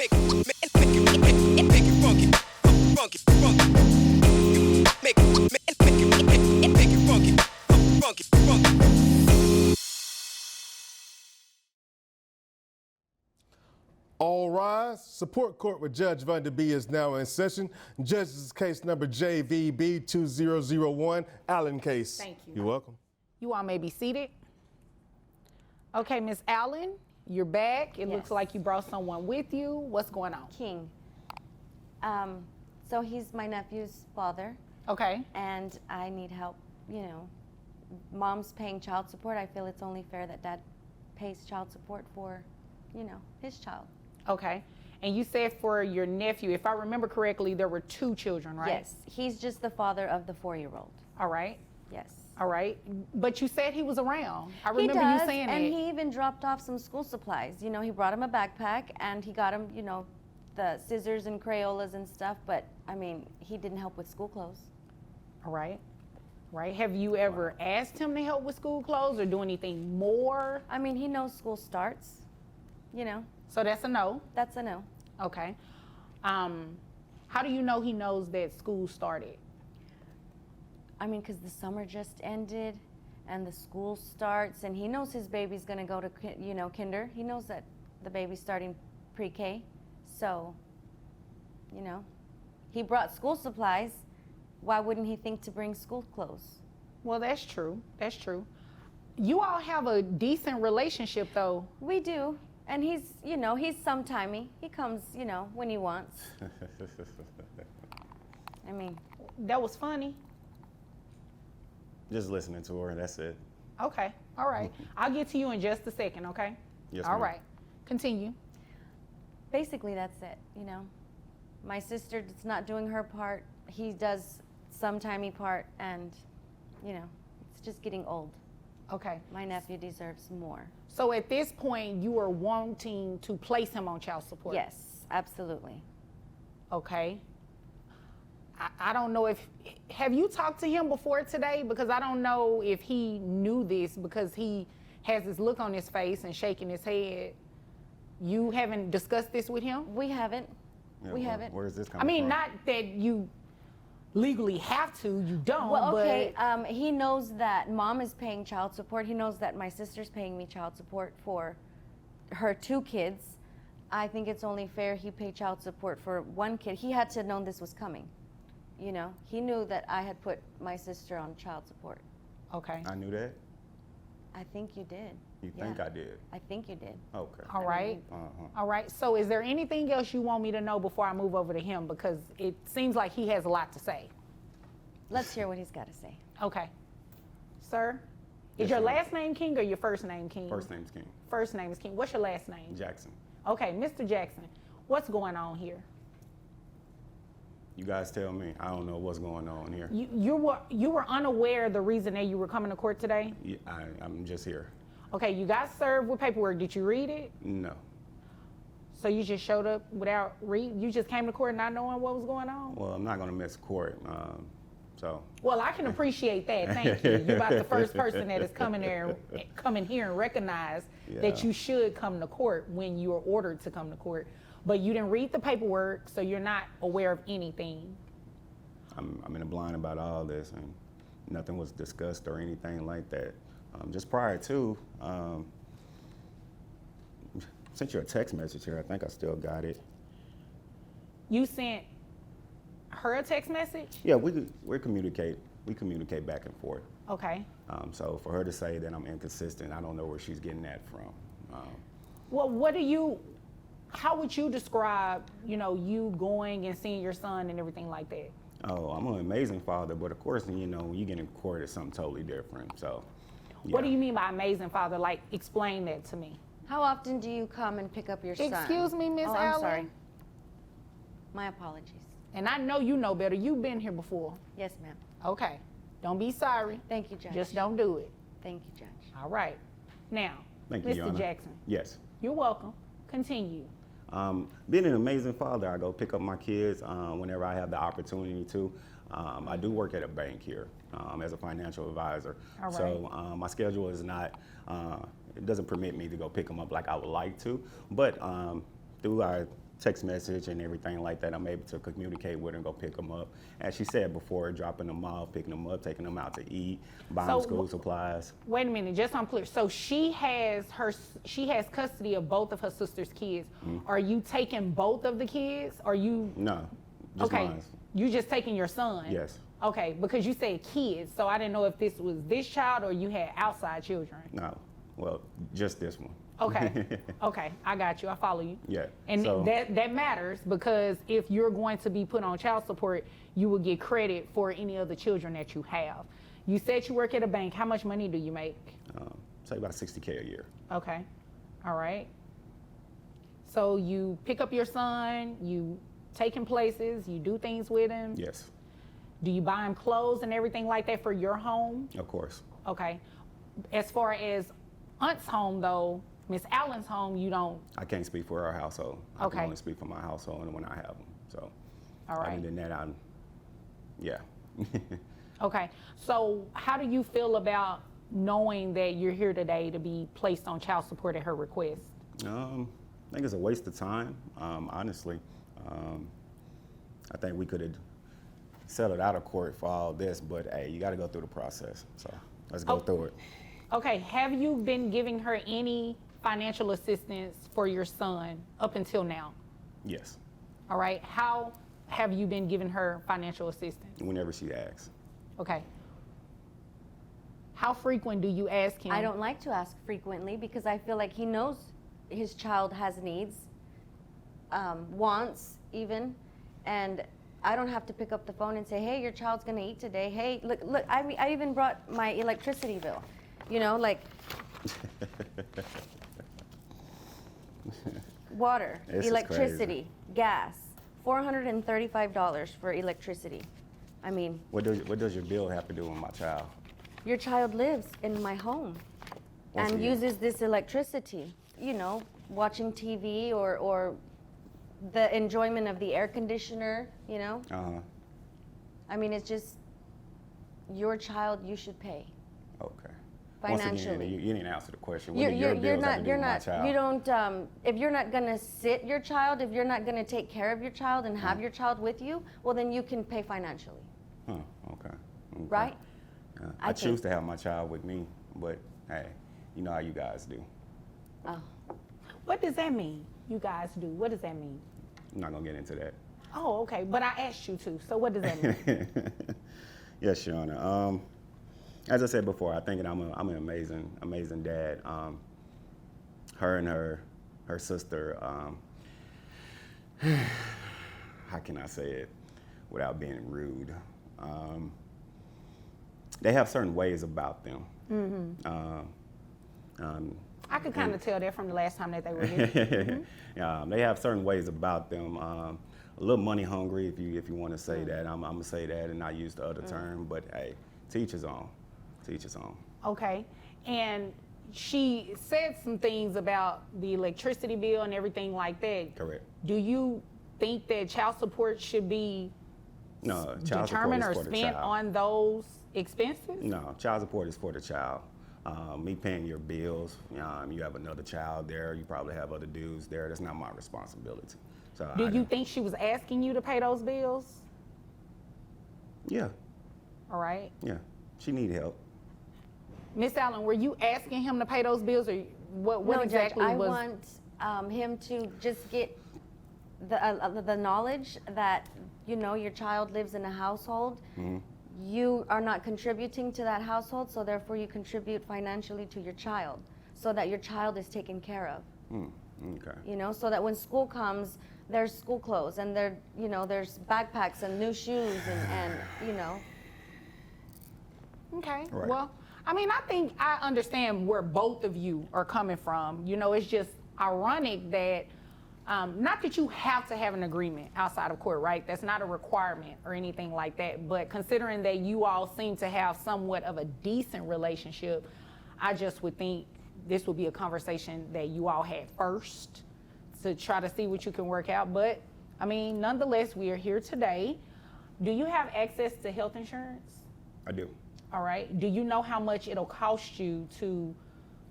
Make it funky, funky, funky. Make it funky, funky, funky. All rise. Support court with Judge Van Der Bee is now in session. Judge's case number JVB 2001, Allen case. Thank you. You're welcome. You all may be seated. Okay, Miss Allen, you're back. It looks like you brought someone with you. What's going on? King. So he's my nephew's father, Okay. and I need help. You know, mom's paying child support. I feel it's only fair that dad pays child support for, you know, his child. Okay. And you said for your nephew, if I remember correctly, there were 2 children, right? Yes, he's just the father of the 4-year-old. All right. Yes. All right. But you said he was around. I He remember does, you saying and it. he even dropped off some school supplies. You know, he brought him a backpack, and he got him, you know, the scissors and Crayolas and stuff. But I mean, he didn't help with school clothes. All right. Right. Have you ever asked him to help with school clothes or do anything more? I mean, he knows school starts. You know, So that's a no. that's a no. Okay. How do you know he knows that school started? I mean, because the summer just ended and the school starts, and he knows his baby's going to go to, you know, kinder. He knows that the baby's starting pre-K. So, you know, he brought school supplies. Why wouldn't he think to bring school clothes? Well, that's true. That's true. You all have a decent relationship, though. We do. And he's, you know, he's sometimey. He comes, you know, when he wants. I mean, That was funny. Just listening to her, that's it. Okay. All right. I'll get to you in just a second, okay? Yes, All ma'am. right. Continue. basically that's it, you know. My sister is not doing her part. He does sometimey part, and, you know, it's just getting old. Okay. My nephew deserves more. So at this point, you are wanting to place him on child support? Yes, absolutely. Okay. I don't know if, have you talked to him before today? Because I don't know if he knew this, because he has this look on his face and shaking his head. You haven't discussed this with him? We haven't. Yeah, We haven't. Where is this coming I mean, from? not that you legally have to, you don't, Well, okay, but he knows that mom is paying child support. He knows that my sister's paying me child support for her 2 kids. I think it's only fair he pay child support for 1 kid. He had to have known this was coming. You know, he knew that I had put my sister on child support. okay. I knew that. I think you did. You Yeah. think I did? I think you did. Okay. All right. Uh-huh. All right. So is there anything else you want me to know before I move over to him? Because it seems like he has a lot to say. Let's hear what he's got to say. Okay. Sir, Yes, is your ma'am. last name King or your first name King? First name's King. First name is King. What's your last name? Jackson. Okay, Mr. Jackson, what's going on here? You guys tell me. I don't know what's going on here. You were unaware of the reason that you were coming to court today? Yeah, I'm just here. Okay, you got served with paperwork. Did you read it? No. So you just showed up without reading? You just came to court not knowing what was going on? Well, I'm not going to miss court. So. Well, I can appreciate that. Thank you. You're about the first person that is come in here and recognize that Yeah. you should come to court when you are ordered to come to court. But you didn't read the paperwork, so you're not aware of anything. I'm in a blind about all this, and nothing was discussed or anything like that. Just prior to, sent you a text message here. I think I still got it. You sent her a text message? Yeah, we communicate. We communicate back and forth. Okay. So for her to say that I'm inconsistent, I don't know where she's getting that from. Well, how would you describe, you going and seeing your son and everything like that? Oh, I'm an amazing father, but of course, when you get in court, it's something totally different. So. Yeah. What do you mean by amazing father? Like, explain that to me. How often do you come and pick up your son? Excuse me, Miss Allen? I'm sorry. My apologies. And I know you know better. You've been here before. Yes, ma'am. Okay. Don't be sorry. Thank you, Judge. Just don't do it. Thank you, Judge. All right. Now, Thank you, Your Mr. Honor. Jackson, Yes. you're welcome. Continue. Being an amazing father, I go pick up my kids whenever I have the opportunity to. I do work at a bank here as a financial advisor. All right. So my schedule is not, it doesn't permit me to go pick them up like I would like to. But through our text message and everything like that. I'm able to communicate with her and go pick them up. As she said before, dropping them off, picking them up, taking them out to eat, buying So, school supplies. Wait a minute, just so I'm clear. So she has custody of both of her sister's kids. Are you taking both of the kids? Are you No, just okay? mine. You just taking your son? Yes. Okay, because you said kids, so I didn't know if this was this child or you had outside children. No, well, just this one. Okay, okay, I got you. I follow you. Yeah. And so, that matters because if you're going to be put on child support, you will get credit for any of the children that you have. You said you work at a bank. How much money do you make? say about $60K a year. Okay, all right. So you pick up your son, you take him places, you do things with him. Yes, Do you buy him clothes and everything like that for your home? of course. Okay. As far as Aunt's home though, Miss Allen's home, you don't. I can't speak for our household. I Okay. can only speak for my household and when I have them. So, All right. other than that, yeah. Okay. So how do you feel about knowing that you're here today to be placed on child support at her request? I think it's a waste of time, honestly. I think we could have settled out of court for all this, but hey, you got to go through the process. So let's go through it. Okay. Have you been giving her any financial assistance for your son up until now? Yes, All right. How have you been giving her financial assistance? whenever she asks. Okay. How frequent do you ask him? I don't like to ask frequently because I feel like he knows his child has needs, wants even, and I don't have to pick up the phone and say, hey, your child's gonna eat today. Hey, look, I even brought my electricity bill, like water, This is electricity, gas, $435 for electricity. I mean, What does your bill have to do with my child? your child lives in my home Once and again. uses this electricity, watching TV or the enjoyment of the air conditioner, Uh-huh. I mean, it's just your child, you should pay. Okay. Once Financially. again, you didn't answer the question. What You're, do your you're bills have to not, do you're with my not, child? you don't, if you're not gonna sit your child, if you're not gonna take care of your child and have your child with you, well, then you can pay financially, Huh, okay. right? I I choose think- to have my child with me, but hey, you know how you guys do. Oh, What does that mean? You guys do. What does that mean? I'm not gonna get into that. Oh, okay. But I asked you to. So what does that mean? Yes, Shauna. As I said before, I think that I'm an amazing dad. Her and her sister. How can I say it without being rude? They have certain ways about them. I could kind of tell that from the last time that they were here. They have certain ways about them. A little money hungry, if you want to say that. I'm gonna say that and not use the other term. But hey, teach his own. Teach his own. Okay. And she said some things about the electricity bill and everything like that. Correct. Do you think that child support should be No, child determined or support is for the spent child. on those expenses? No, child support is for the child. Me paying your bills, you have another child there, you probably have other dudes there. That's not my responsibility. So Do you think she was asking you to pay those bills? Yeah, All right. yeah. She need help. Miss Allen, were you asking him to pay those bills or what no, exactly Judge, I was? want him to just get the knowledge that, your child lives in a household. You are not contributing to that household, so therefore you contribute financially to your child so that your child is taken care of. Okay. So that when school comes, there's school clothes and there's backpacks and new shoes and. Okay. Right. Well, I mean, I think I understand where both of you are coming from. It's just ironic that, not that you have to have an agreement outside of court, right? That's not a requirement or anything like that. But considering that you all seem to have somewhat of a decent relationship, I just would think this would be a conversation that you all had first to try to see what you can work out. But, I mean, nonetheless, we are here today. Do you have access to health insurance? I do. All right. Do you know how much it'll cost you to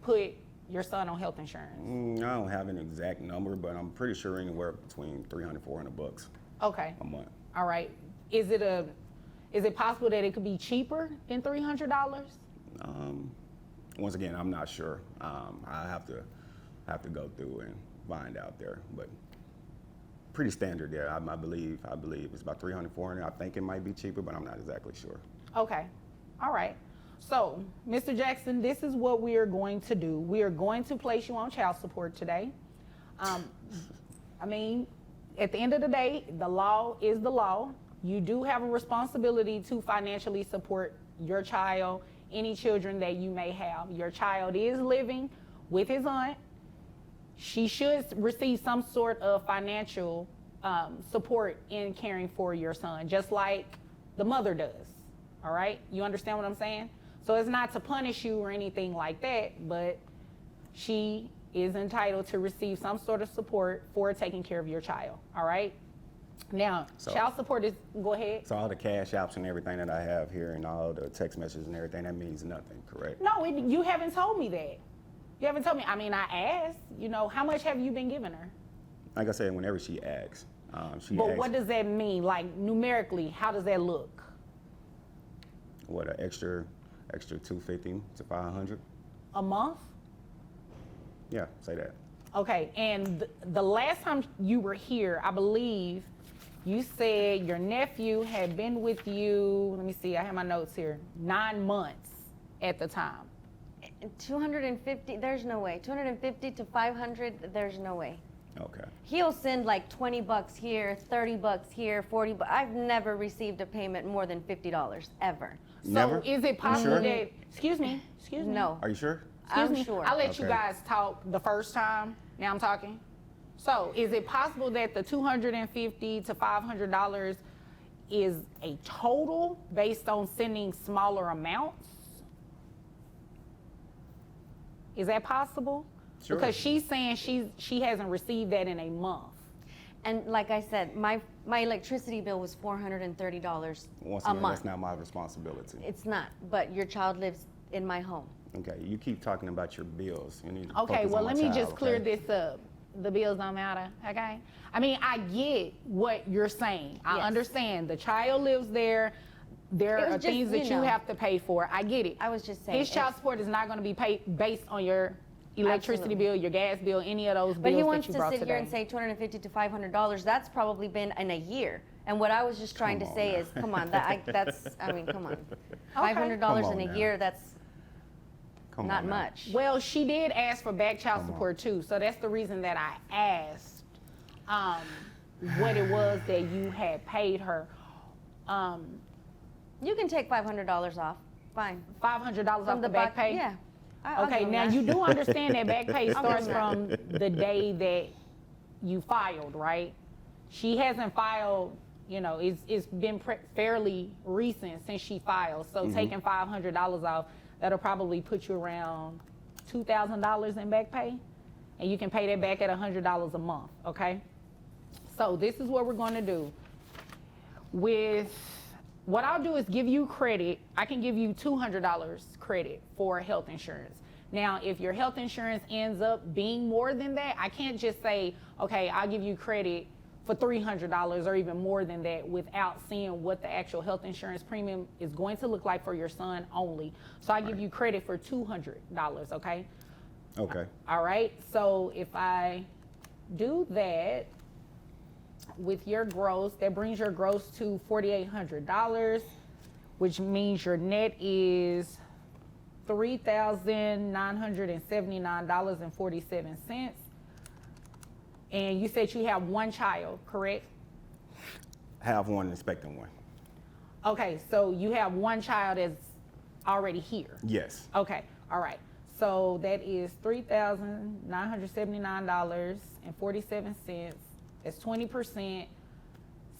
put your son on health insurance? I don't have an exact number, but I'm pretty sure anywhere between $300, $400 Okay. a month. All right. Is it possible that it could be cheaper than $300? Once again, I'm not sure. I have to go through and find out there, but pretty standard there. I believe it's about $300, $400. I think it might be cheaper, but I'm not exactly sure. Okay. All right. So, Mr. Jackson, this is what we are going to do. We are going to place you on child support today. I mean, at the end of the day, the law is the law. You do have a responsibility to financially support your child, any children that you may have. Your child is living with his aunt. She should receive some sort of financial support in caring for your son, just like the mother does. All right? You understand what I'm saying? So it's not to punish you or anything like that, but she is entitled to receive some sort of support for taking care of your child. All right? Now, child support is, go ahead. So all the cash apps and everything that I have here and all the text messages and everything, that means nothing, correct? No, you haven't told me that. You haven't told me. I mean, I asked, how much have you been giving her? Like I said, whenever she asks, But what does that mean? Like, numerically, how does that look? What, an extra $250 to $500? A month? Yeah, say that. Okay, and the last time you were here, I believe you said your nephew had been with you, let me see, I have my notes here, 9 months at the time. 250, there's no way. 250 to 500, there's no way. Okay. He'll send like $20 here, $30 here, $40. I've never received a payment more than $50 ever. Never? So is it possible sure? that, excuse me. No. Are you sure? Excuse I'm me. sure. I'll let you Okay. guys talk the first time. Now I'm talking. So is it possible that the $250 to $500 is a total based on sending smaller amounts? Is that possible? Sure. Because she's saying she hasn't received that in a month. And like I said, my electricity bill was $430 Once a again, month. that's not my responsibility. It's not, but your child lives in my home. Okay, you keep talking about your bills. You need to Okay, focus well, on my let me child, just clear okay? this up. The bills don't matter, okay? I mean, I get what you're saying. I Yes. understand. The child lives there. There It was are just, things that you know, you have to pay for. I get it. I was just saying. His child support is not going to be paid based on your electricity Absolutely. bill, your gas bill, any of those But bills he that wants you to brought sit today. here and say $250 to $500. That's probably been in a year. And what I was just trying Come to on say now. is, come on, I mean, come on. Come $500 on in now. a year, that's Come not on now. much. Well, she did ask for back child Come on. support too, so that's the reason that I asked what it was that you had paid her. You can take $500 off. Fine. $500 off From the back back- pay? Yeah. I'll Okay, give him now that. you do understand that back pay I'll starts give him from the day that you filed, right? She hasn't filed, it's been fairly recent since she filed. So taking $500 off, that'll probably put you around $2,000 in back pay. And you can pay that back at $100 a month, okay? So this is what we're going to do. What I'll do is give you credit. I can give you $200 credit for health insurance. Now, if your health insurance ends up being more than that, I can't just say, okay, I'll give you credit for $300 or even more than that without seeing what the actual health insurance premium is going to look like for your son only. So I give you credit for $200, okay? Okay. All right, so if I do that with your gross, that brings your gross to $4,800, which means your net is $3,979.47. And you said you have one child, correct? Have one, expecting one. Okay, so you have one child that's already here. Yes. Okay, all right. So that is $3,979.47. That's 20%,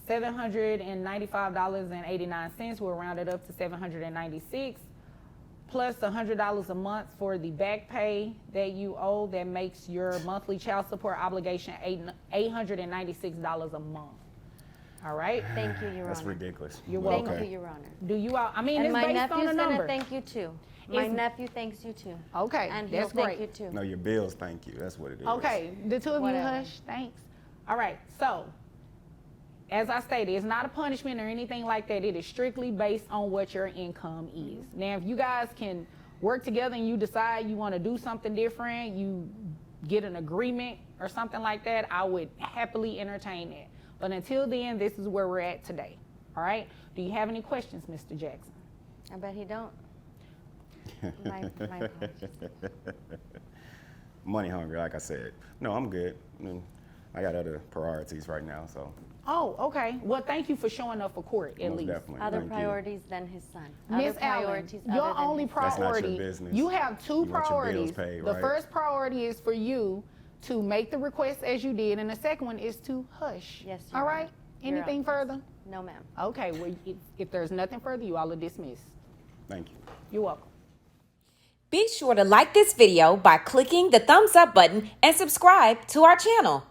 $795.89. We'll round it up to $796. Plus $100 a month for the back pay that you owe. That makes your monthly child support obligation $896 a month. All right. Thank you, Your That's Honor. ridiculous. You're But welcome. Thank okay. you, Your Honor. Do you all? I mean, And it's my based on nephew's a gonna number. thank you too. My Is- nephew thanks you too. Okay, And he'll that's thank great. you too. No, your bills, thank you. That's what it is. Okay, the two of Whatever. you hush. Thanks. All right. So, as I stated, it's not a punishment or anything like that. It is strictly based on what your income is. Now, if you guys can work together and you decide you want to do something different, you get an agreement or something like that, I would happily entertain that. But until then, this is where we're at today. All right. Do you have any questions, Mr. Jackson? I bet he don't. My apologies. Money hungry, like I said. No, I'm good. I mean, I got other priorities right now, so Oh, okay. Well, thank you for showing up for court at most least. definitely. Other Thank you. priorities than his son. Miss Other Allen, priorities your other than only his son. That's not your priority, business. you have two You want your bills priorities. paid, The right? first priority is for you to make the request as you did, and the second one is to hush. Yes, Your All Honor. right? Your Anything Honor. further? No, ma'am. Okay, well, if there's nothing further, you all are dismissed. Thank you. You're welcome. Be sure to like this video by clicking the thumbs up button and subscribe to our channel.